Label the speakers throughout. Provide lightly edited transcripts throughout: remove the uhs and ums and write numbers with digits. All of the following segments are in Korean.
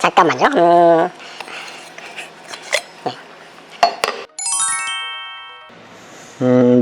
Speaker 1: 잠깐만요.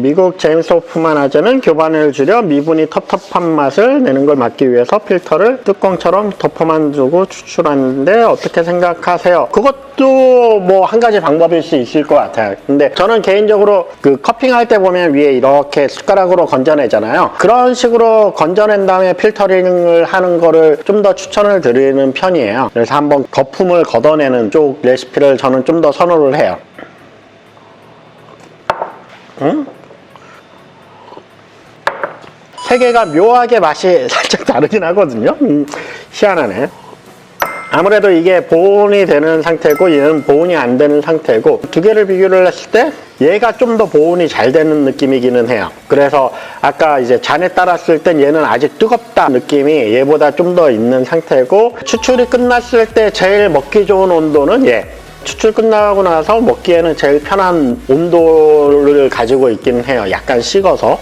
Speaker 2: 미국 제임스 호프만 화재는 교반을 줄여 미분이 텁텁한 맛을 내는 걸 막기 위해서 필터를 뚜껑처럼 덮어만 두고 추출하는데 어떻게 생각하세요? 그것도 뭐 한 가지 방법일 수 있을 것 같아요. 근데 저는 개인적으로 그 커핑할 때 보면 위에 이렇게 숟가락으로 건져내잖아요. 그런 식으로 건져낸 다음에 필터링을 하는 거를 좀 더 추천을 드리는 편이에요. 그래서 한번 거품을 걷어내는 쪽 레시피를 저는 좀 더 선호를 해요. 세 개가 묘하게 맛이 살짝 다르긴 하거든요. 희한하네. 아무래도 이게 보온이 되는 상태고 얘는 보온이 안 되는 상태고 두 개를 비교를 했을 때 얘가 좀 더 보온이 잘 되는 느낌이기는 해요. 그래서 아까 이제 잔에 따랐을 땐 얘는 아직 뜨겁다 느낌이 얘보다 좀 더 있는 상태고 추출이 끝났을 때 제일 먹기 좋은 온도는 얘. 추출 끝나고 나서 먹기에는 제일 편한 온도를 가지고 있긴 해요. 약간 식어서.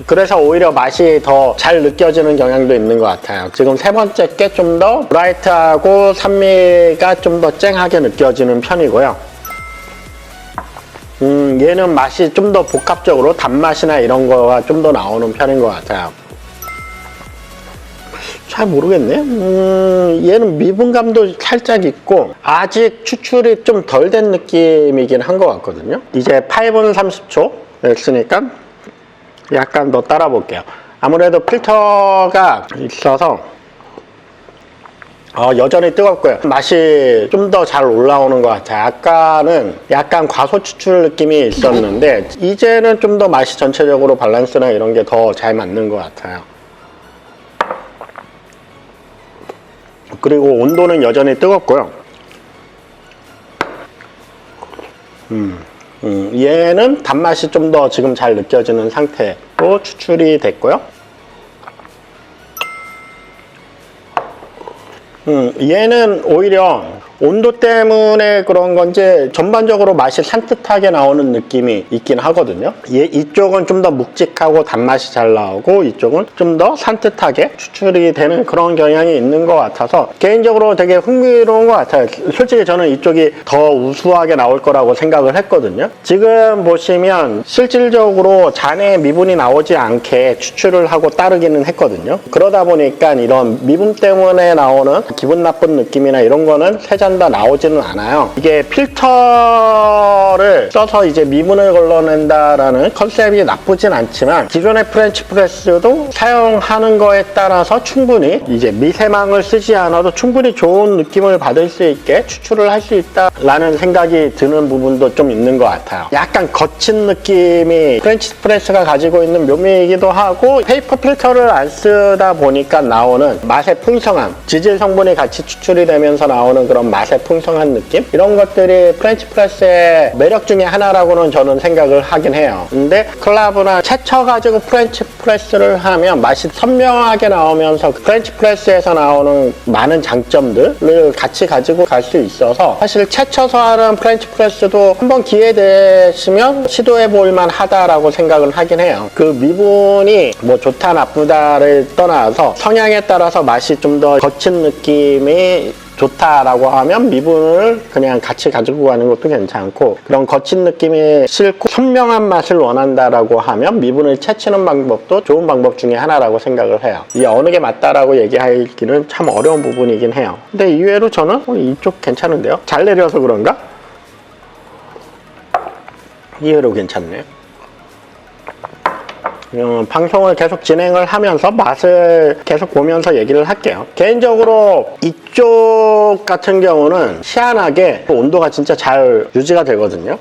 Speaker 2: 그래서 오히려 맛이 더 잘 느껴지는 경향도 있는 것 같아요. 지금 세 번째 게 좀 더 브라이트하고 산미가 좀 더 쨍하게 느껴지는 편이고요. 얘는 맛이 좀 더 복합적으로 단맛이나 이런 거가 좀 더 나오는 편인 것 같아요. 잘 모르겠네. 얘는 미분감도 살짝 있고 아직 추출이 좀 덜 된 느낌이긴 한 것 같거든요. 이제 8분 30초 했으니까 약간 더 따라 볼게요. 아무래도 필터가 있어서 여전히 뜨겁고요. 맛이 좀 더 잘 올라오는 것 같아요. 아까는 약간 과소 추출 느낌이 있었는데 이제는 좀 더 맛이 전체적으로 밸런스나 이런 게 더 잘 맞는 것 같아요. 그리고 온도는 여전히 뜨겁고요. 얘는 단맛이 좀 더 지금 잘 느껴지는 상태로 추출이 됐고요. 얘는 오히려 온도 때문에 그런 건지 전반적으로 맛이 산뜻하게 나오는 느낌이 있긴 하거든요. 이쪽은 좀 더 묵직하고 단맛이 잘 나오고 이쪽은 좀 더 산뜻하게 추출이 되는 그런 경향이 있는 것 같아서 개인적으로 되게 흥미로운 것 같아요. 솔직히 저는 이쪽이 더 우수하게 나올 거라고 생각을 했거든요. 지금 보시면 실질적으로 잔에 미분이 나오지 않게 추출을 하고 따르기는 했거든요. 그러다 보니까 이런 미분 때문에 나오는 기분 나쁜 느낌이나 이런 거는 세 잔 다 나오지는 않아요. 이게 필터를 써서 이제 미분을 걸러낸다라는 컨셉이 나쁘진 않지만 기존의 프렌치 프레스도 사용하는 거에 따라서 충분히 이제 미세망을 쓰지 않아도 충분히 좋은 느낌을 받을 수 있게 추출을 할 수 있다라는 생각이 드는 부분도 좀 있는 것 같아요. 약간 거친 느낌이 프렌치 프레스가 가지고 있는 묘미이기도 하고 페이퍼 필터를 안 쓰다 보니까 나오는 맛의 풍성함, 지질 성분이 같이 추출이 되면서 나오는 그런 맛의 풍성한 느낌? 이런 것들이 프렌치 프레스의 매력 중에 하나라고는 저는 생각을 하긴 해요. 근데 클라브나 채쳐가지고 프렌치 프레스를 하면 맛이 선명하게 나오면서 프렌치 프레스에서 나오는 많은 장점들을 같이 가지고 갈 수 있어서 사실 채쳐서 하는 프렌치 프레스도 한번 기회 되시면 시도해 볼만 하다라고 생각은 하긴 해요. 그 미분이 뭐 좋다 나쁘다를 떠나서 성향에 따라서 맛이 좀 더 거친 느낌이 좋다라고 하면 미분을 그냥 같이 가지고 가는 것도 괜찮고 그런 거친 느낌이 싫고 선명한 맛을 원한다라고 하면 미분을 채치는 방법도 좋은 방법 중에 하나라고 생각을 해요. 이게 어느 게 맞다라고 얘기하기는 참 어려운 부분이긴 해요. 근데 이외로 저는 이쪽 괜찮은데요? 잘 내려서 그런가? 이외로 괜찮네요. 방송을 계속 진행을 하면서 맛을 계속 보면서 얘기를 할게요. 개인적으로 이쪽 같은 경우는 희한하게 온도가 진짜 잘 유지가 되거든요.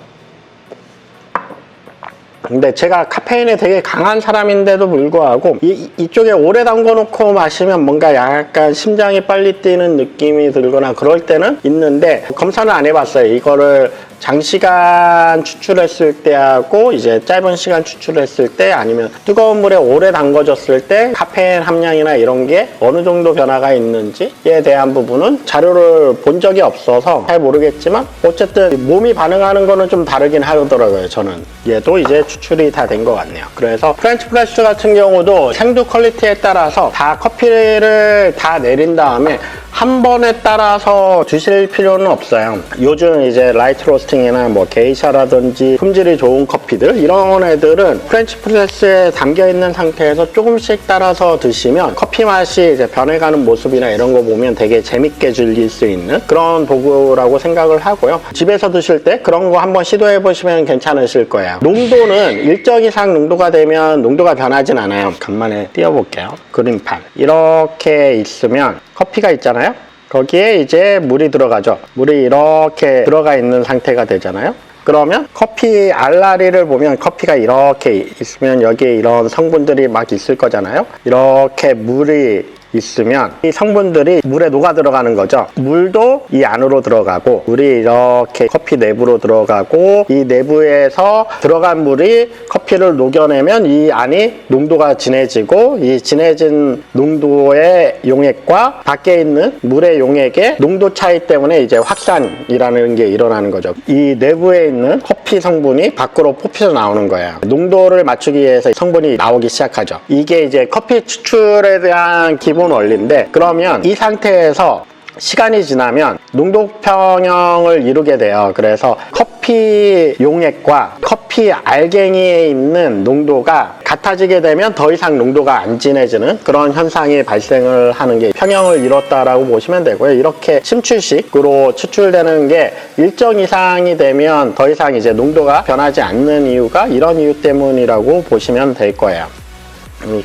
Speaker 2: 근데 제가 카페인에 되게 강한 사람인데도 불구하고 이쪽에 오래 담궈 놓고 마시면 뭔가 약간 심장이 빨리 뛰는 느낌이 들거나 그럴 때는 있는데 검사는 안 해봤어요. 이거를 장시간 추출했을 때하고 이제 짧은 시간 추출했을 때 아니면 뜨거운 물에 오래 담궈졌을 때 카페인 함량이나 이런 게 어느 정도 변화가 있는지에 대한 부분은 자료를 본 적이 없어서 잘 모르겠지만 어쨌든 몸이 반응하는 거는 좀 다르긴 하더라고요. 저는 얘도 이제 추출이 다 된 것 같네요. 그래서 프렌치 프레스 같은 경우도 생두 퀄리티에 따라서 다 커피를 다 내린 다음에 한 번에 따라서 드실 필요는 없어요. 요즘 이제 라이트 로스팅이나 뭐 게이샤라든지 품질이 좋은 커피들, 이런 애들은 프렌치 프레스에 담겨 있는 상태에서 조금씩 따라서 드시면 커피 맛이 이제 변해가는 모습이나 이런 거 보면 되게 재밌게 즐길 수 있는 그런 도구라고 생각을 하고요. 집에서 드실 때 그런 거 한번 시도해 보시면 괜찮으실 거예요. 농도는 일정 이상 농도가 되면 농도가 변하진 않아요. 간만에 띄워볼게요. 그림판 이렇게 있으면 커피가 있잖아요. 거기에 이제 물이 들어가죠. 물이 이렇게 들어가 있는 상태가 되잖아요. 그러면 커피 알라리를 보면 커피가 이렇게 있으면 여기에 이런 성분들이 막 있을 거잖아요. 이렇게 물이 있으면 이 성분들이 물에 녹아 들어가는 거죠. 물도 이 안으로 들어가고 물이 이렇게 커피 내부로 들어가고 이 내부에서 들어간 물이 커피를 녹여내면 이 안이 농도가 진해지고 이 진해진 농도의 용액과 밖에 있는 물의 용액의 농도 차이 때문에 이제 확산이라는 게 일어나는 거죠. 이 내부에 있는 커피 성분이 밖으로 뽑혀서 나오는 거예요. 농도를 맞추기 위해서 성분이 나오기 시작하죠. 이게 이제 커피 추출에 대한 기본 원리인데, 그러면 이 상태에서 시간이 지나면 농도 평형을 이루게 돼요. 그래서 커피 용액과 커피 알갱이에 있는 농도가 같아지게 되면 더 이상 농도가 안 진해지는 그런 현상이 발생을 하는 게 평형을 이뤘다라고 보시면 되고요. 이렇게 심출식으로 추출되는 게 일정 이상이 되면 더 이상 이제 농도가 변하지 않는 이유가 이런 이유 때문이라고 보시면 될 거예요.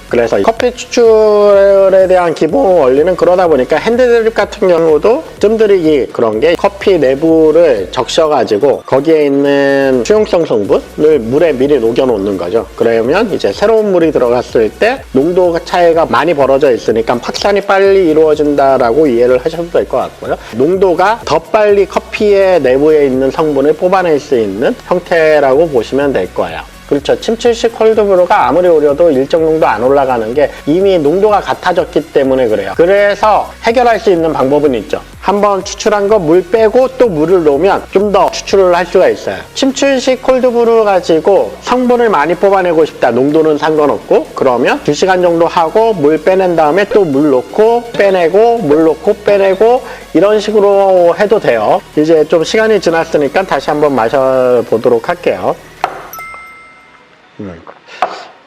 Speaker 2: 그래서 커피 추출에 대한 기본 원리는 그러다 보니까 핸드드립 같은 경우도 뜸들이기 그런 게 커피 내부를 적셔가지고 거기에 있는 수용성 성분을 물에 미리 녹여 놓는 거죠. 그러면 이제 새로운 물이 들어갔을 때 농도 차이가 많이 벌어져 있으니까 확산이 빨리 이루어진다라고 이해를 하셔도 될 것 같고요. 농도가 더 빨리 커피의 내부에 있는 성분을 뽑아낼 수 있는 형태라고 보시면 될 거예요. 그렇죠. 침출식 콜드브루가 아무리 우려도 일정 농도 안 올라가는 게 이미 농도가 같아졌기 때문에 그래요. 그래서 해결할 수 있는 방법은 있죠. 한번 추출한 거 물 빼고 또 물을 넣으면 좀 더 추출을 할 수가 있어요. 침출식 콜드브루 가지고 성분을 많이 뽑아내고 싶다. 농도는 상관없고, 그러면 2시간 정도 하고 물 빼낸 다음에 또 물 넣고 빼내고 물 넣고 빼내고 이런 식으로 해도 돼요. 이제 좀 시간이 지났으니까 다시 한번 마셔보도록 할게요.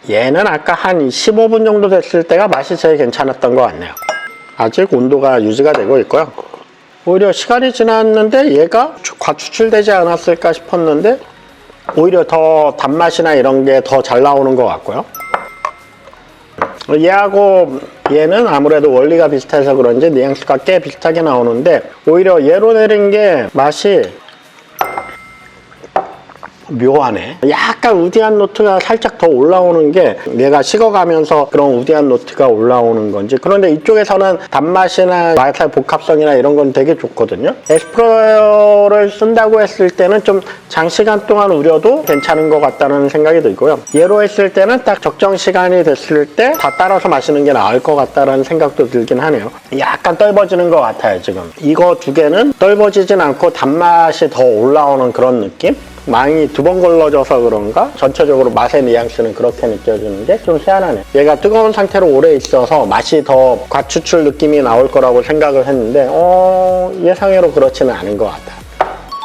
Speaker 2: 얘는 아까 한 15분 정도 됐을 때가 맛이 제일 괜찮았던 것 같네요. 아직 온도가 유지가 되고 있고요. 오히려 시간이 지났는데 얘가 과추출되지 않았을까 싶었는데 오히려 더 단맛이나 이런 게 더 잘 나오는 것 같고요. 얘하고 얘는 아무래도 원리가 비슷해서 그런지 뉘앙스가 꽤 비슷하게 나오는데 오히려 얘로 내린 게 맛이 묘하네. 약간 우디한 노트가 살짝 더 올라오는 게 얘가 식어가면서 그런 우디한 노트가 올라오는 건지. 그런데 이쪽에서는 단맛이나 맛의 복합성이나 이런 건 되게 좋거든요. 에스프레소를 쓴다고 했을 때는 좀 장시간 동안 우려도 괜찮은 것 같다는 생각이 들고요. 얘로 했을 때는 딱 적정 시간이 됐을 때 다 따라서 마시는 게 나을 것 같다는 생각도 들긴 하네요. 약간 떫어지는 것 같아요. 지금 이거 두 개는 떫어지진 않고 단맛이 더 올라오는 그런 느낌? 망이 두 번 걸러져서 그런가? 전체적으로 맛의 뉘앙스는 그렇게 느껴지는 게 좀 희한하네. 얘가 뜨거운 상태로 오래 있어서 맛이 더 과추출 느낌이 나올 거라고 생각을 했는데 예상외로 그렇지는 않은 것 같아.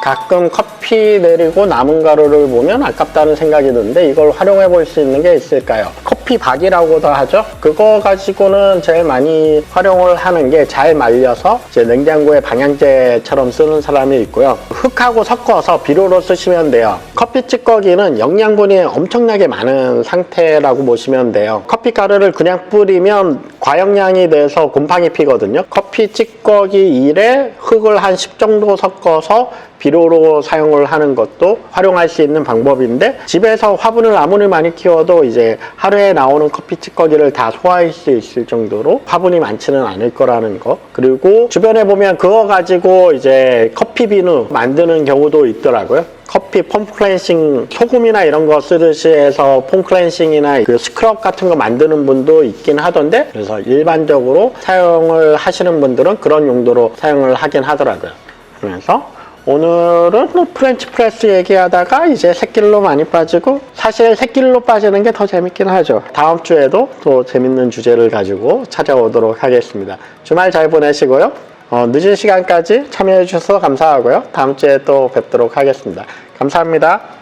Speaker 2: 가끔 커피 내리고 남은 가루를 보면 아깝다는 생각이 드는데 이걸 활용해 볼 수 있는 게 있을까요? 커피 박이라고도 하죠. 그거 가지고는 제일 많이 활용을 하는 게 잘 말려서 이제 냉장고에 방향제처럼 쓰는 사람이 있고요. 흙하고 섞어서 비료로 쓰시면 돼요. 커피 찌꺼기는 영양분이 엄청나게 많은 상태라고 보시면 돼요. 커피 가루를 그냥 뿌리면 과영량이 돼서 곰팡이 피거든요. 커피 찌꺼기 1에 흙을 한 10 정도 섞어서 비료로 사용을 하는 것도 활용할 수 있는 방법인데, 집에서 화분을 아무리 많이 키워도 이제 하루에 나오는 커피 찌꺼기를 다 소화할 수 있을 정도로 화분이 많지는 않을 거라는 거. 그리고 주변에 보면 그거 가지고 이제 커피 비누 만드는 경우도 있더라고요. 커피 폼 클렌싱, 소금이나 이런 거 쓰듯이 해서 폼 클렌싱이나 그 스크럽 같은 거 만드는 분도 있긴 하던데, 그래서 일반적으로 사용을 하시는 분들은 그런 용도로 사용을 하긴 하더라고요. 그래서 오늘은 프렌치 프레스 얘기하다가 이제 새길로 많이 빠지고, 사실 새길로 빠지는 게 더 재밌긴 하죠. 다음 주에도 또 재밌는 주제를 가지고 찾아오도록 하겠습니다. 주말 잘 보내시고요. 늦은 시간까지 참여해 주셔서 감사하고요. 다음 주에 또 뵙도록 하겠습니다. 감사합니다.